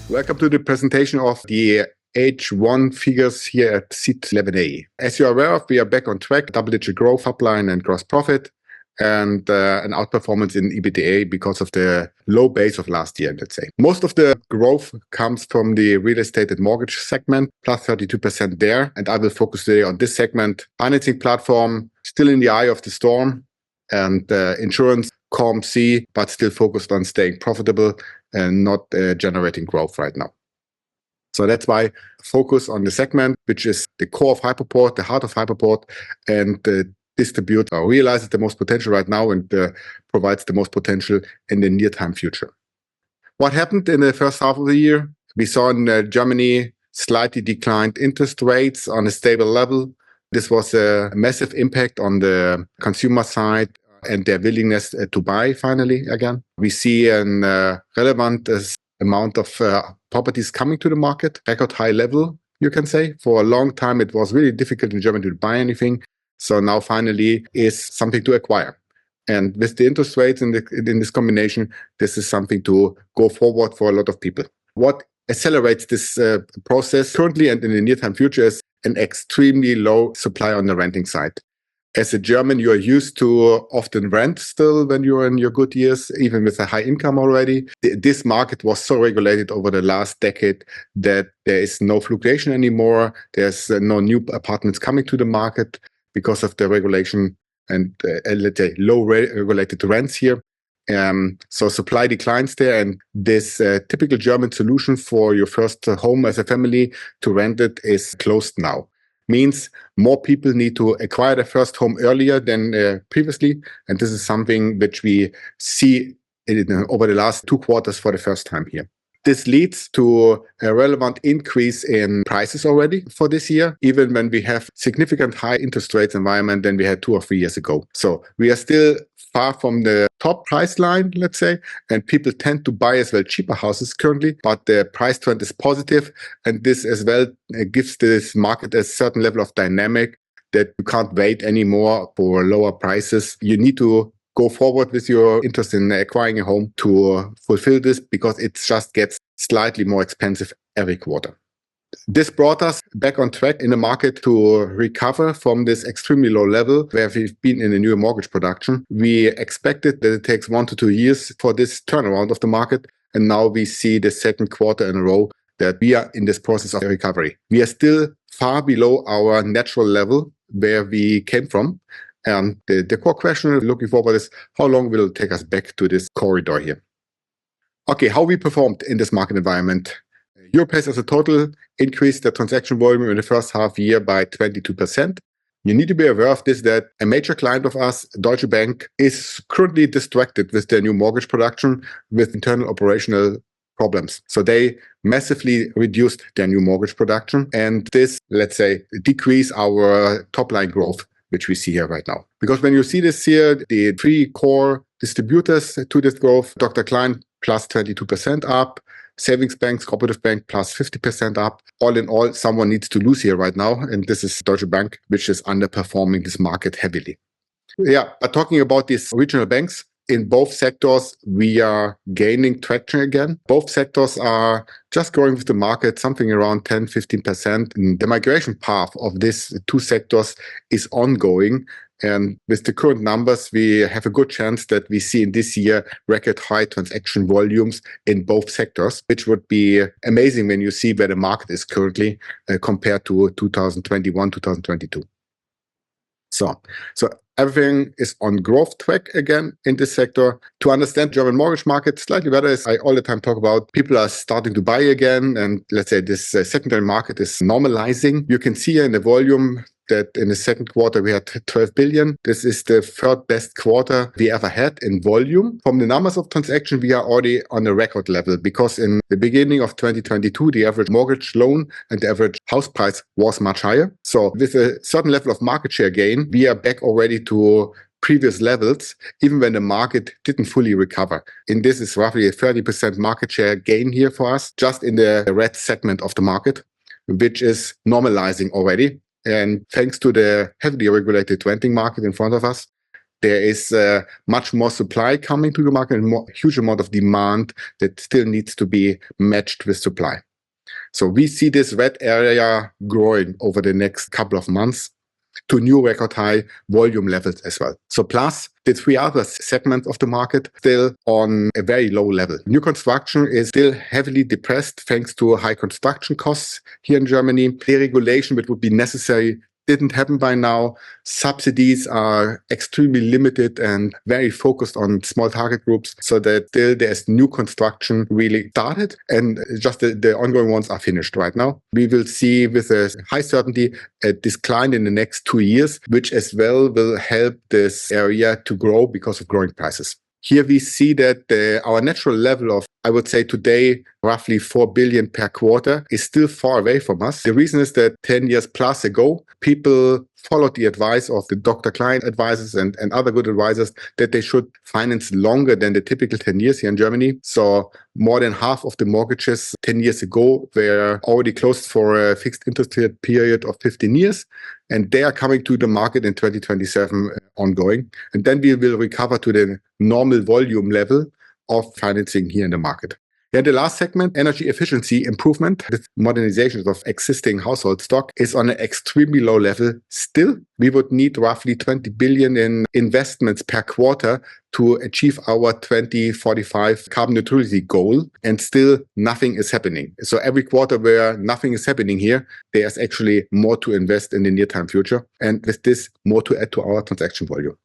Welcome to the presentation of the H1 figures here at Seat 11A. As you're aware of, we are back on track, double-digit growth, top line and gross profit, and an outperformance in EBITDA because of the low base of last year, let's say. Most of the growth comes from the real estate and mortgage segment, plus 32% there, and I will focus today on this segment. Financing platform, still in the eye of the storm, and insurance, calm sea, but still focused on staying profitable and not generating growth right now. So that's why focus on the segment, which is the core of Hypoport, the heart of Hypoport, and distribute or realizes the most potential right now and provides the most potential in the near-time future. What happened in the first half of the year? We saw in Germany slightly declined interest rates on a stable level. This was a massive impact on the consumer side and their willingness to buy finally again. We see a relevant amount of properties coming to the market, record high level, you can say. For a long time, it was really difficult in Germany to buy anything. So now finally is something to acquire. And with the interest rates in this combination, this is something to go forward for a lot of people. What accelerates this process currently and in the near-time future is an extremely low supply on the renting side. As a German, you are used to often rent still when you're in your good years, even with a high income already. This market was so regulated over the last decade that there is no fluctuation anymore. There's no new apartments coming to the market because of the regulation and let's say low regulated rents here. So supply declines there, and this typical German solution for your first home as a family to rent it is closed now. Means more people need to acquire their first home earlier than previously. And this is something which we see over the last 2 quarters for the first time here. This leads to a relevant increase in prices already for this year, even when we have significant high interest rates environment than we had 2 or 3 years ago. So we are still far from the top price line, let's say, and people tend to buy as well cheaper houses currently, but the price trend is positive, and this as well gives this market a certain level of dynamic that you can't wait anymore for lower prices. You need to go forward with your interest in acquiring a home to fulfill this, because it just gets slightly more expensive every quarter. This brought us back on track in the market to recover from this extremely low level where we've been in the new mortgage production. We expected that it takes 1 to 2 years for this turnaround of the market, and now we see the second quarter in a row that we are in this process of recovery. We are still far below our natural level where we came from. And the core question looking forward is, how long will it take us back to this corridor here? Okay, how we performed in this market environment. Europe has as a total increased the transaction volume in the first half year by 22%. You need to be aware of this, that a major client of us, Deutsche Bank, is currently distracted with their new mortgage production with internal operational problems. So they massively reduced their new mortgage production. And this, let's say, decrease our top line growth, which we see here right now. Because when you see this here, the 3 core distributors to this growth, Dr. Klein plus 22% up, Savings Banks, Cooperative Bank plus 50% up. All in all, someone needs to lose here right now. And this is Deutsche Bank, which is underperforming this market heavily. Yeah, but talking about these regional banks, in both sectors, we are gaining traction again. Both sectors are just growing with the market, something around 10-15%. And the migration path of these 2 sectors is ongoing. And with the current numbers, we have a good chance that we see in this year record high transaction volumes in both sectors, which would be amazing when you see where the market is currently compared to 2021, 2022. So everything is on growth track again in this sector. To understand German mortgage market slightly better, is I all the time talk about people are starting to buy again, and let's say this secondary market is normalizing. You can see here in the volume that in the second quarter we had 12 billion. This is the 3rd best quarter we ever had in volume. From the numbers of transaction, we are already on a record level, because in the beginning of 2022, the average mortgage loan and the average house price was much higher. So with a certain level of market share gain, we are back already to previous levels, even when the market didn't fully recover. And this is roughly a 30% market share gain here for us, just in the red segment of the market, which is normalizing already. And thanks to the heavily regulated renting market in front of us, there is much more supply coming to the market and huge amount of demand that still needs to be matched with supply. So we see this red area growing over the next couple of months to new record high volume levels as well. So plus the three other segments of the market still on a very low level. New construction is still heavily depressed thanks to high construction costs here in Germany. The regulation which would be necessary didn't happen by now. Subsidies are extremely limited and very focused on small target groups, so that still there's new construction really started and just the ongoing ones are finished right now. We will see with a high certainty a decline in the next 2 years, which as well will help this area to grow because of growing prices. Here we see that our natural level of, I would say today, roughly 4 billion per quarter is still far away from us. The reason is that 10 years plus ago, people followed the advice of the doctor-client advisors and other good advisors that they should finance longer than the typical 10 years here in Germany. So more than half of the mortgages 10 years ago were already closed for a fixed interest period of 15 years. And they are coming to the market in 2027 ongoing. And then we will recover to the normal volume level of financing here in the market. Then the last segment, energy efficiency improvement, the modernization of existing household stock is on an extremely low level. Still, we would need roughly 20 billion in investments per quarter to achieve our 2045 carbon neutrality goal, and still nothing is happening. So every quarter where nothing is happening here, there's actually more to invest in the near-term future, and with this, more to add to our transaction volume.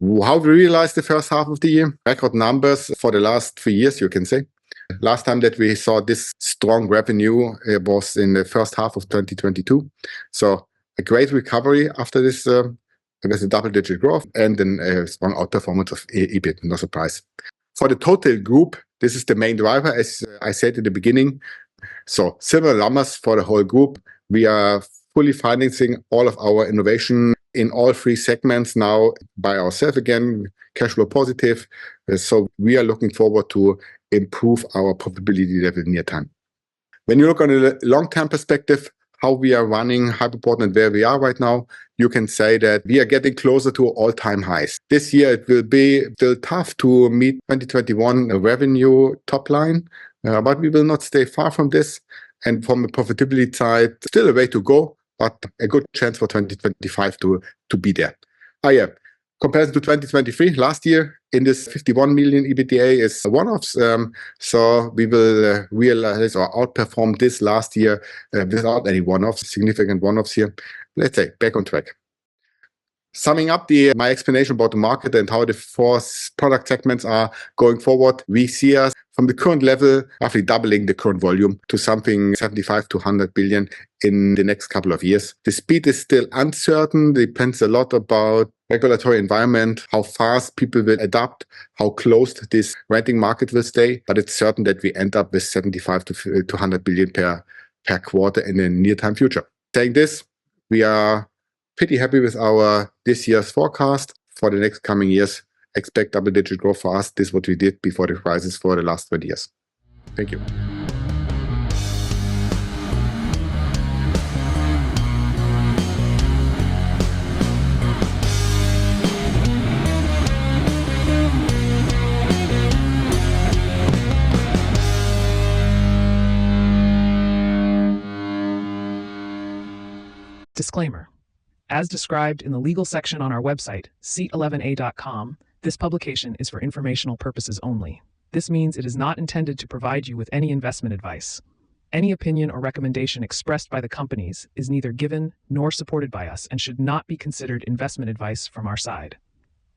How we realized the first half of the year? Record numbers for the last 3 years, you can say. Last time that we saw this strong revenue was in the first half of 2022. So a great recovery after this with a double-digit growth and then a strong outperformance of EBIT, no surprise. For the total group, this is the main driver, as I said in the beginning. So similar numbers for the whole group. We are fully financing all of our innovation in all three segments now by ourselves again, cash flow positive. So we are looking forward to improve our profitability level near time. When you look on a long-term perspective, how we are running Hypoport and where we are right now, you can say that we are getting closer to all-time highs. This year it will be still tough to meet 2021 revenue top line, but we will not stay far from this. And from a profitability side, still a way to go, but a good chance for 2025 to be there. Compared to 2023, last year, in this 51 million EBITDA is one-offs. So we will realize or outperform this last year without any one-offs, significant one-offs here. Let's say back on track. Summing up my explanation about the market and how the four product segments are going forward, we see us from the current level roughly doubling the current volume to something 75 to 100 billion in the next couple of years. The speed is still uncertain, depends a lot about regulatory environment, how fast people will adapt, how closed this renting market will stay, but it's certain that we end up with 75 to 100 billion per quarter in the near-time future. Saying this, we are pretty happy with our this year's forecast. For the next coming years, expect double-digit growth for us. This is what we did before the crisis for the last 20 years. Thank you. Disclaimer. As described in the legal section on our website, seat11a.com, this publication is for informational purposes only. This means it is not intended to provide you with any investment advice. Any opinion or recommendation expressed by the companies is neither given nor supported by us and should not be considered investment advice from our side.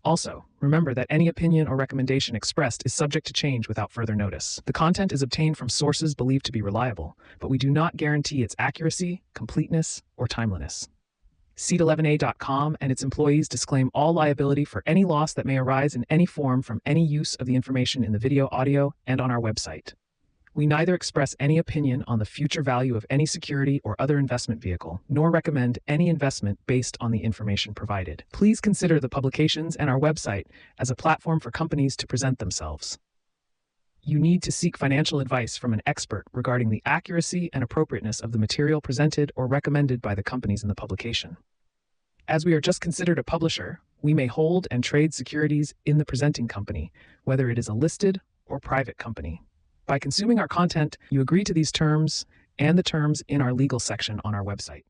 Also, remember that any opinion or recommendation expressed is subject to change without further notice. The content is obtained from sources believed to be reliable, but we do not guarantee its accuracy, completeness, or timeliness. Seat11a.com and its employees disclaim all liability for any loss that may arise in any form from any use of the information in the video, audio, and on our website. We neither express any opinion on the future value of any security or other investment vehicle, nor recommend any investment based on the information provided. Please consider the publications and our website as a platform for companies to present themselves. You need to seek financial advice from an expert regarding the accuracy and appropriateness of the material presented or recommended by the companies in the publication. As we are just considered a publisher, We may hold and trade securities in the presenting company, whether it is a listed or private company. By consuming our content, you agree to these terms and the terms in our legal section on our website.